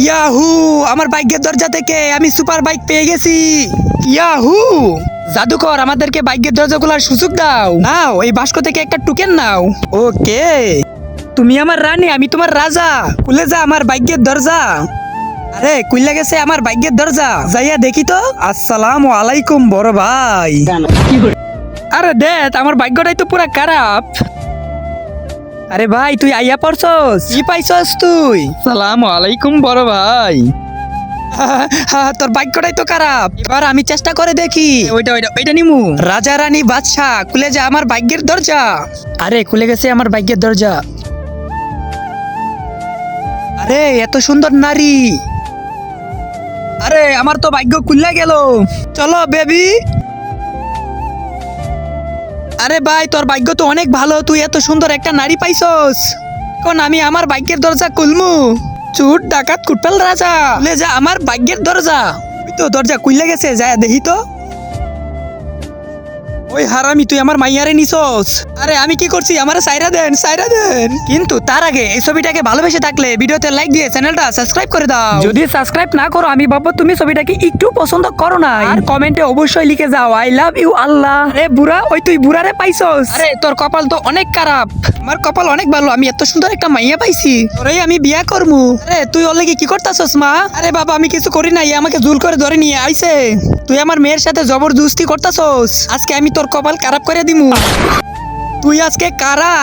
Yahoo, আমার বাইকের দরজা থেকে আমি সুপার বাইক পেয়ে গেছি। ইয়াহু, জাদুকর আমাদেরকে বাইকের দরজা খোলার সুযোগ দাও। নাও এই বাস্ক থেকে একটা টোকেন নাও। ওকে, তুমি আমার রানী, আমি তোমার রাজা। খুলে যা আমার বাইকের দরজা। আরে খুলে গেছে আমার বাইকের দরজা, যাইয়া দেখি তো। আসসালামু আলাইকুম বড় ভাই। আরে দেখ, আমার ভাগ্যটাই তো পুরা খারাপ। আরে ভাই, তুই আইয়া পড়ছস? কি পাইছস তুই? সালামু আলাইকুম বড় ভাই। তোর ভাগ্যটাই তো খারাপ। এবার আমি চেষ্টা করে দেখি। ওইটা নিমু। রাজা রানী বাদশা, খুলে যা আমার ভাগ্যের দরজা। আরে খুলে গেছে আমার ভাগ্যের দরজা। আরে এত সুন্দর নারী। আরে আমার তো ভাগ্য খুলে গেল। চলো বেবি। আরে ভাই, তোর ভাগ্য তো অনেক ভালো, তুই এত সুন্দর একটা নারী পাইছস। এখন আমি আমার ভাগ্যের দরজা খুলমু। চুট ডাকাত কুটপাল রাজা, খুলে যা আমার ভাগ্যের দরজা। ওই তো দরজা খুলে গেছে, যায় দেখি তো। ওই হারামি, তুই আমার মাইয়ারে নিছস। আরে আমি কি করছি, আমার সাইরা দেন, সাইরা দেন। কিন্তু তার আগে এই ছবিটাকে ভালোবেসে থাকলে ভিডিওতে লাইক দিয়ে চ্যানেলটা সাবস্ক্রাইব করে দাও। যদি সাবস্ক্রাইব না করো, আমি ভাববো তুমি ছবিটাকে একটু পছন্দ করো না। আর কমেন্টে অবশ্যই লিখে যাও আই লাভ ইউ আল্লাহ। আরে বুড়া, ওই তুই বুড়ারে পাইছস। আরে তোর কপাল তো অনেক খারাপ। আমার কপাল অনেক ভালো, আমি এত সুন্দর একটা মাইয়া পাইছি। তোরেই আমি বিয়া করমু। আরে তুই ওর লাগি কি করতাছস মা? আরে বাবা, আমি কিছু করি নাই, আমাকে জুল করে ধরে নিয়ে আইছে। তুই আমার মেয়ের সাথে জবরদস্তি করতাছস। আজকে আমি তোর কপাল খারাপ করে দিমু। তুই আজকে কারা?